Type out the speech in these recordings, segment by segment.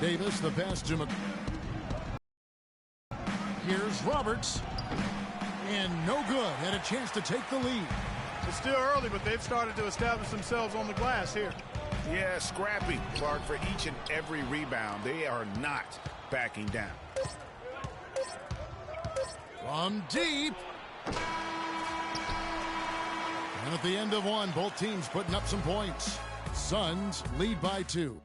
Davis, the pass to Here's Roberts. And no good. Had a chance to take the lead. It's still early, but they've started to establish themselves on the glass here. Yeah, scrappy, Clark, for each and every rebound. They are not backing down. From deep. And at the end of one, both teams putting up some points. Suns lead by 2.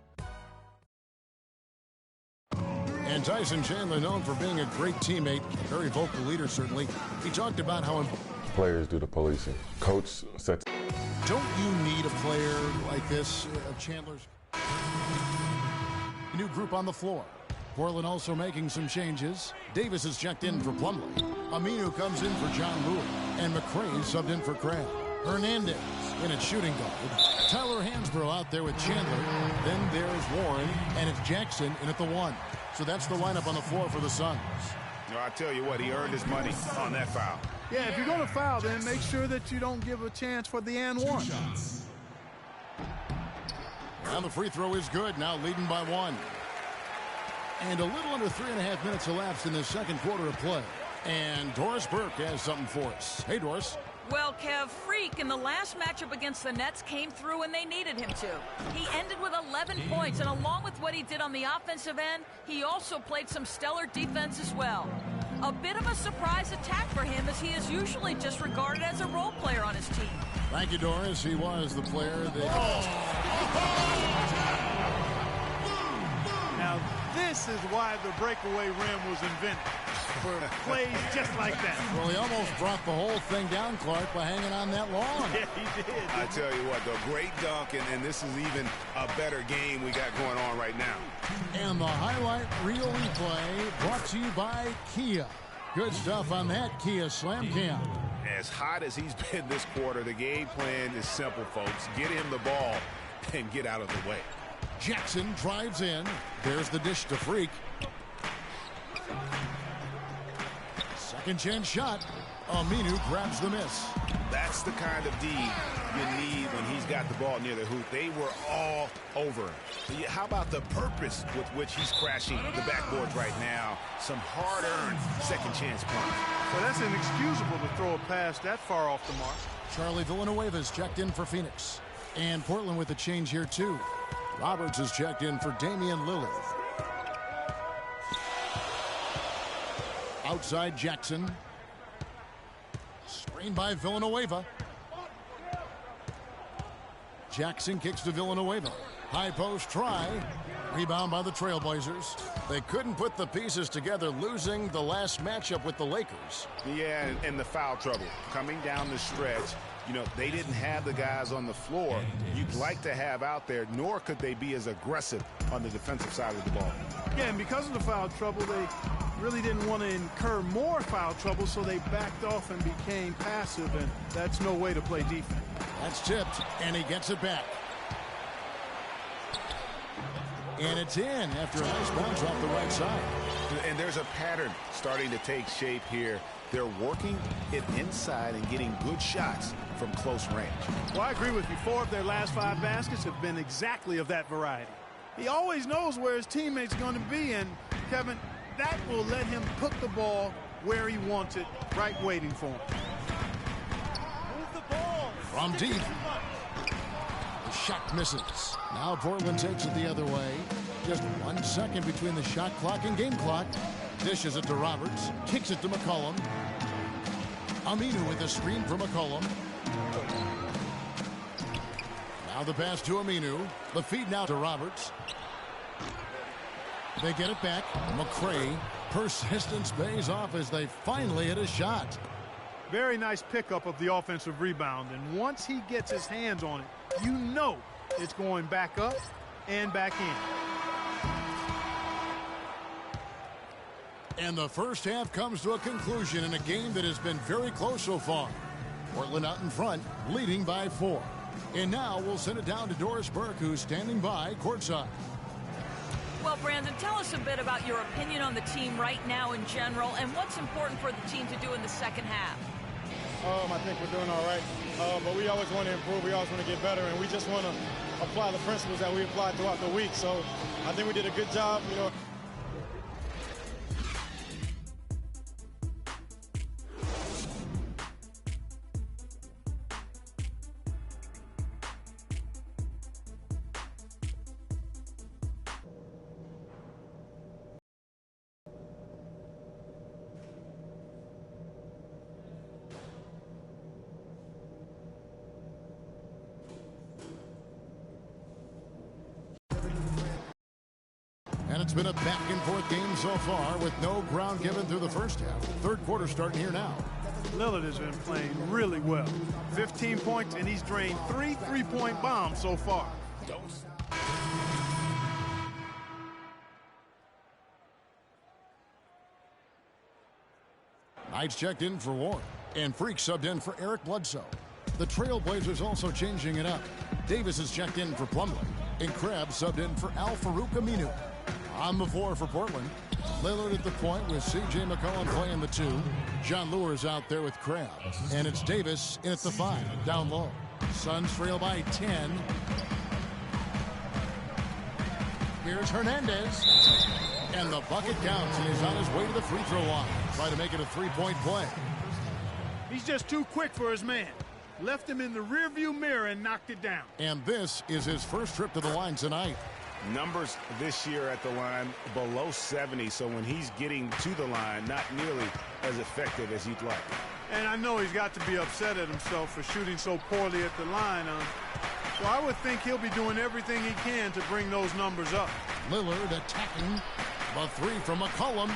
And Tyson Chandler, known for being a great teammate, very vocal leader certainly. He talked about how players do the policing. Coach sets. Don't you need a player like this, Chandler's? New group on the floor. Portland also making some changes. Davis is checked in for Plumlee. Aminu comes in for John Lewis. And McCray subbed in for Crabbe. Hernandez in at shooting guard. Tyler Hansbrough out there with Chandler. Then there's Warren, and it's Jackson in at the 1. So that's the lineup on the floor for the Suns. No, I tell you what, he earned his money on that foul. Yeah, if you're going to foul, then make sure that you don't give a chance for the and 1. Now the free throw is good, now leading by 1. And a little under 3.5 minutes elapsed in the second quarter of play. And Doris Burke has something for us. Hey, Doris. Well, Kev, Freak in the last matchup against the Nets came through when they needed him to. He ended with 11 points, and along with what he did on the offensive end, he also played some stellar defense as well. A bit of a surprise attack for him, as he is usually just regarded as a role player on his team. Thank you, Doris. He was the player that... Now, this is why the breakaway rim was invented. For plays just like that. Well, he almost brought the whole thing down, Clark, by hanging on that long. Yeah, he did. I tell you what, the great dunk, and this is even a better game we got going on right now. And the highlight reel replay brought to you by Kia. Good stuff on that Kia Slam Cam. As hot as he's been this quarter, the game plan is simple, folks. Get him the ball and get out of the way. Jackson drives in. There's the dish to Freak. Second chance shot. Aminu grabs the miss. That's the kind of D you need when he's got the ball near the hoop. They were all over him. How about the purpose with which he's crashing the backboards right now? Some hard-earned second chance points. So that's inexcusable to throw a pass that far off the mark. Charlie Villanueva's checked in for Phoenix. And Portland with a change here, too. Roberts is checked in for Damian Lillard. Outside Jackson. Screen by Villanueva. Jackson kicks to Villanueva. High post try. Rebound by the Trailblazers. They couldn't put the pieces together, losing the last matchup with the Lakers. Yeah, and the foul trouble coming down the stretch. You know, they didn't have the guys on the floor you'd like to have out there, nor could they be as aggressive on the defensive side of the ball. Yeah, and because of the foul trouble, they really didn't want to incur more foul trouble, so they backed off and became passive, and that's no way to play defense. That's tipped, and he gets it back. And it's in after a nice bounce off the right side. And there's a pattern starting to take shape here. They're working it inside and getting good shots from close range. Well, I agree with you. 4 of their last 5 baskets have been exactly of that variety. He always knows where his teammates are going to be, and, Kevin, that will let him put the ball where he wants it, right waiting for him. Move the ball. From deep. The shot misses. Now Portland takes it the other way. Just 1 second between the shot clock and game clock. Dishes it to Roberts. Kicks it to McCollum. Aminu with a screen for McCollum. Now the pass to Aminu. The feed now to Roberts. They get it back. McCray. Persistence pays off as they finally hit a shot. Very nice pickup of the offensive rebound. And once he gets his hands on it, you know it's going back up and back in. And the first half comes to a conclusion in a game that has been very close so far. Portland out in front, leading by 4. And now we'll send it down to Doris Burke, who's standing by courtside. Well, Brandon, tell us a bit about your opinion on the team right now in general and what's important for the team to do in the second half. I think we're doing all right, but we always want to improve. We always want to get better, and we just want to apply the principles that we applied throughout the week. So I think we did a good job, you know. And it's been a back-and-forth game so far with no ground given through the first half. Third quarter starting here now. Lillard has been playing really well. 15 points, and he's drained 3 three-point bombs so far. Knight's checked in for Warren, and Freak subbed in for Eric Bledsoe. The Trailblazers also changing it up. Davis is checked in for Plumlee, and Krabs subbed in for Al-Farouq Aminu. On the floor for Portland, Lillard at the point with C.J. McCollum playing the 2. John Lure's out there with Krabs, and it's Davis in at the 5, down low. Suns trail by 10. Here's Hernandez, and the bucket counts, and he's on his way to the free throw line, trying to make it a three-point play. He's just too quick for his man. Left him in the rearview mirror and knocked it down. And this is his first trip to the line tonight. Numbers this year at the line below 70, so when he's getting to the line, not nearly as effective as you'd like. And I know he's got to be upset at himself for shooting so poorly at the line. So I would think he'll be doing everything he can to bring those numbers up. Lillard attacking. A 3 from McCollum,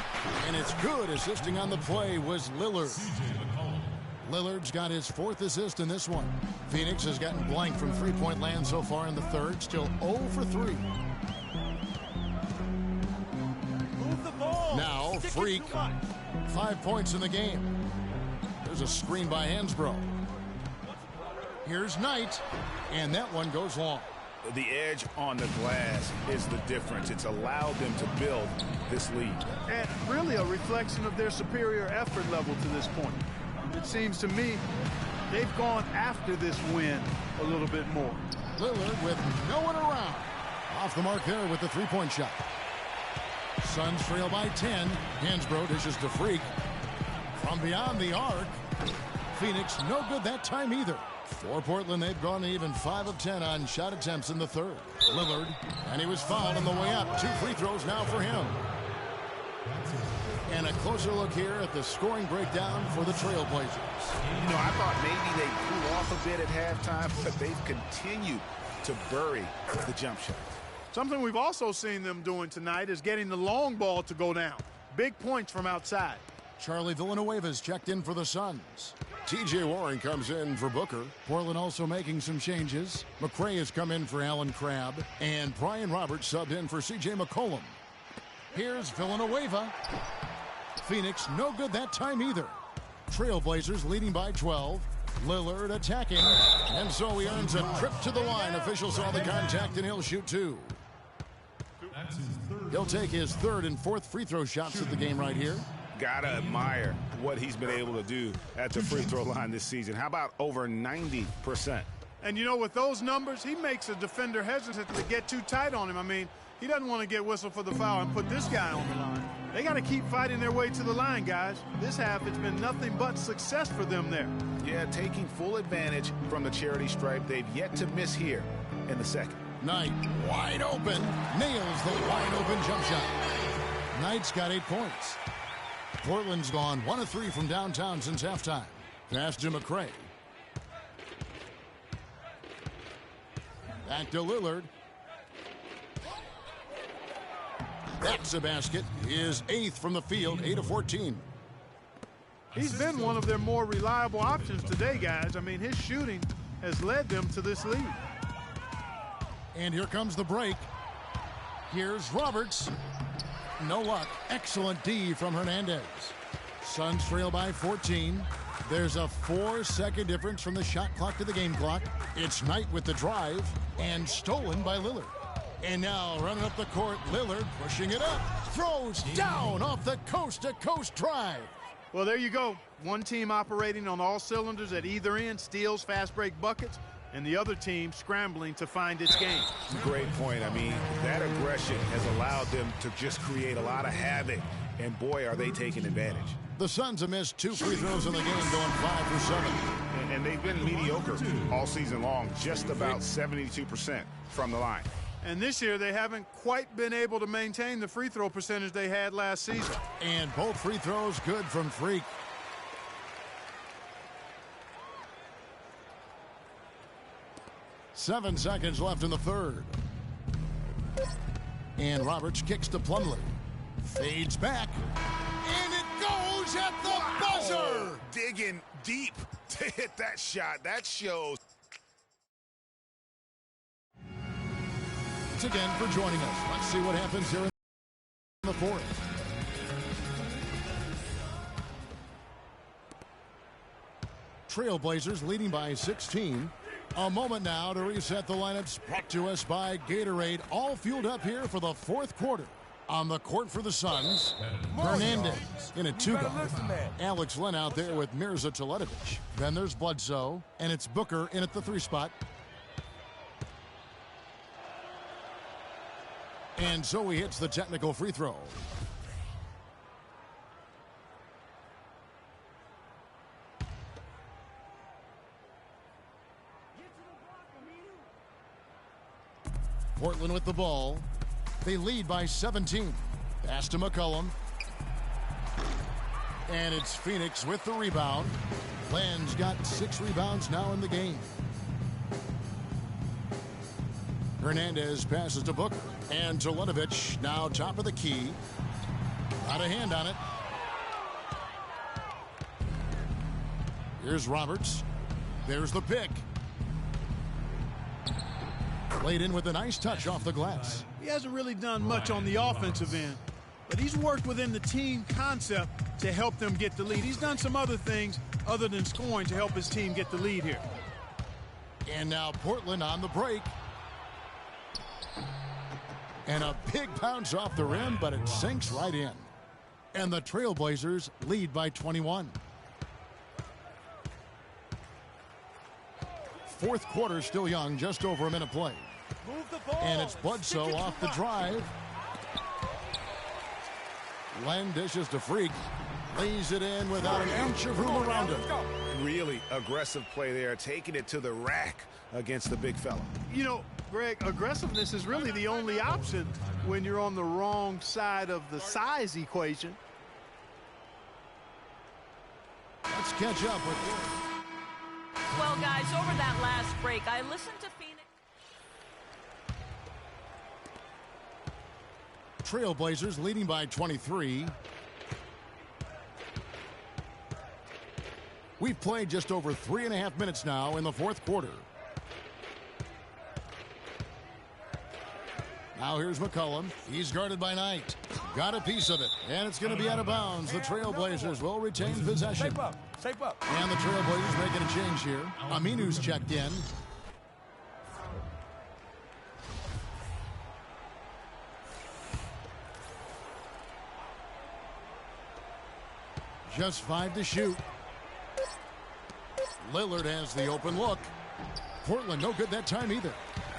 and it's good. Assisting on the play was Lillard. Lillard's got his 4th assist in this one. Phoenix has gotten blank from three-point land so far in the third, still 0 for 3. Now, Freak, 5 points in the game. There's a screen by Hansbrough. Here's Knight, and that one goes long. The edge on the glass is the difference. It's allowed them to build this lead. And really a reflection of their superior effort level to this point. It seems to me they've gone after this win a little bit more. Lillard with no one around. Off the mark there with the three-point shot. Suns trail by 10. Hansbrough dishes to Freak. From beyond the arc. Phoenix no good that time either. For Portland, they've gone even 5 of 10 on shot attempts in the third. Lillard, and he was fouled on the way up. 2 free throws now for him. And a closer look here at the scoring breakdown for the Trailblazers. You know, I thought maybe they'd cool off a bit at halftime, but they've continued to bury the jump shot. Something we've also seen them doing tonight is getting the long ball to go down. Big points from outside. Charlie Villanueva's checked in for the Suns. T.J. Warren comes in for Booker. Portland also making some changes. McRae has come in for Allen Crabbe. And Brian Roberts subbed in for C.J. McCollum. Here's Villanueva. Phoenix no good that time either. Trailblazers leading by 12. Lillard attacking. And so he earns a trip to the line. Officials saw the contact, and he'll shoot 2. He'll take his 3rd and 4th free throw shots of the game right here. Gotta admire what he's been able to do at the free throw line this season. How about over 90%? And you know, with those numbers, he makes a defender hesitant to get too tight on him. I mean, he doesn't want to get whistled for the foul and put this guy on the line. They got to keep fighting their way to the line, guys. This half, it's been nothing but success for them there. Yeah, taking full advantage from the charity stripe. They've yet to miss here in the second. Knight wide open. Nails the wide open jump shot. Knight's got 8 points. Portland's gone 1 of 3 from downtown since halftime. Pass to McRae. Back to Lillard. That's a basket. His 8th from the field, 8 of 14. He's been one of their more reliable options today, guys. I mean, his shooting has led them to this lead. And here comes the break. Here's Roberts. No luck. Excellent D from Hernandez. Suns trail by 14. There's a 4-second difference from the shot clock to the game clock. It's Knight with the drive and stolen by Lillard. And now running up the court, Lillard pushing it up. Throws down off the coast-to-coast drive. Well, there you go. One team operating on all cylinders at either end, steals, fast break buckets. and the other team scrambling to find its game. Great point. I mean, that aggression has allowed them to just create a lot of havoc, and boy, are they taking advantage. The Suns have missed 2 free throws in the game, going 5 for 7. And they've been mediocre all season long, just about 72% from the line. And this year, they haven't quite been able to maintain the free throw percentage they had last season. And both free throws good from Freak. Seven seconds left in the third. And Roberts kicks to Plumlee. Fades back. And it goes at the buzzer! Digging deep to hit that shot. That shows. Thanks again for joining us. Let's see what happens here in the fourth. Trailblazers leading by 16. A moment now to reset the lineups, brought to us by Gatorade. All fueled up here for the fourth quarter. On the court for the Suns, Hernandez in a 2-guard. Alex Len out there with Mirza Teletovic. Then there's Bledsoe, and it's Booker in at the 3 spot. And so he hits the technical free throw. Portland with the ball. They lead by 17. Pass to McCollum. And it's Phoenix with the rebound. Len's got 6 rebounds now in the game. Hernandez passes to Booker. And Teletovic now top of the key. Got a hand on it. Here's Roberts. There's the pick. Laid in with a nice touch off the glass. He hasn't really done much on the offensive end, but he's worked within the team concept to help them get the lead. He's done some other things other than scoring to help his team get the lead here. And now Portland on the break. And a big bounce off the rim, but it sinks right in. And the Trailblazers lead by 21. Fourth quarter still young, just over a minute played. And it's Bledsoe off the drive. Len dishes to Freak. Lays it in without an inch of room around him. Really aggressive play there, taking it to the rack against the big fella. You know, Greg, aggressiveness is really the only option when you're on the wrong side of the size equation. Let's catch up with you. Well, guys, over that last break, I listened to Phoenix. Trailblazers leading by 23. We've played just over 3.5 minutes now in the fourth quarter. Now here's McCollum. He's guarded by Knight. Got a piece of it, and it's going to be out of bounds. The Trailblazers will retain possession. Shape up. And the Trailblazers making a change here. Aminu's checked in. Just 5 to shoot. Lillard has the open look. Portland no good that time either.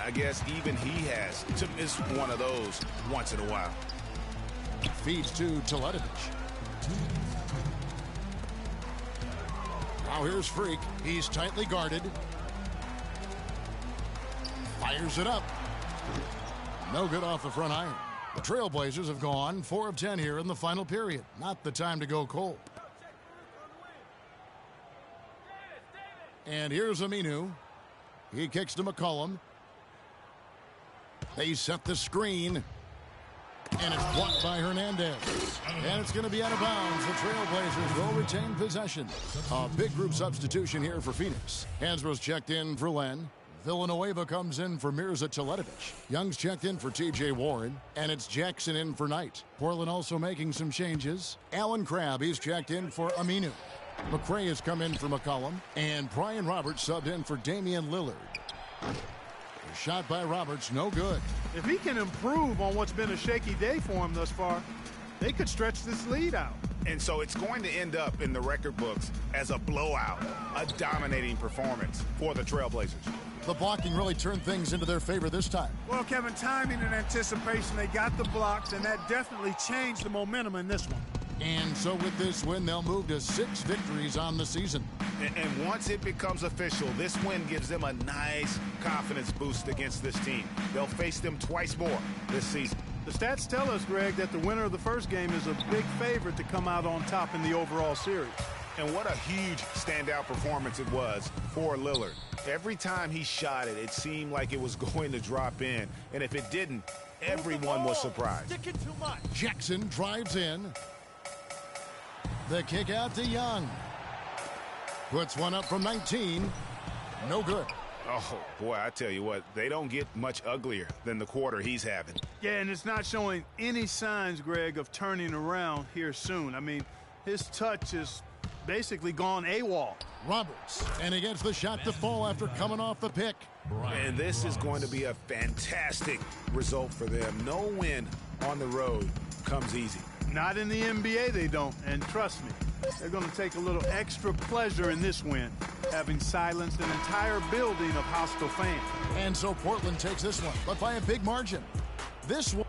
I guess even he has to miss one of those once in a while. Feeds to Teletovic. Now here's Freak. He's tightly guarded. Fires it up. No good off the front iron. The Trailblazers have gone 4 of 10 here in the final period. Not the time to go cold. And here's Aminu. He kicks to McCollum. They set the screen. And it's blocked by Hernandez. And it's going to be out of bounds. The Trailblazers will retain possession. A big group substitution here for Phoenix. Hansbrough's checked in for Len. Villanueva comes in for Mirza Teletovic. Young's checked in for T.J. Warren. And it's Jackson in for Knight. Portland also making some changes. Alan Crabb, he's checked in for Aminu. McRae has come in for McCollum. And Brian Roberts subbed in for Damian Lillard. A shot by Roberts, no good. If he can improve on what's been a shaky day for him thus far, they could stretch this lead out. And so it's going to end up in the record books as a blowout, a dominating performance for the Trailblazers. The blocking really turned things into their favor this time. Well, Kevin, timing and anticipation, they got the blocks, and that definitely changed the momentum in this one. And so with this win, they'll move to 6 victories on the season. And once it becomes official, this win gives them a nice confidence boost against this team. They'll face them twice more this season. The stats tell us, Greg, that the winner of the first game is a big favorite to come out on top in the overall series. And what a huge standout performance it was for Lillard. Every time he shot it, it seemed like it was going to drop in. And if it didn't, everyone was surprised. Jackson drives in. The kick out to Young. Puts one up from 19. No good. Oh, boy, I tell you what, they don't get much uglier than the quarter he's having. Yeah, and it's not showing any signs, Greg, of turning around here soon. I mean, his touch is basically gone AWOL. Roberts, and he gets the shot to fall after coming off the pick. And this is going to be a fantastic result for them. No win on the road comes easy. Not in the NBA, they don't. And trust me, they're going to take a little extra pleasure in this win, having silenced an entire building of hostile fans. And so Portland takes this one, but by a big margin. This one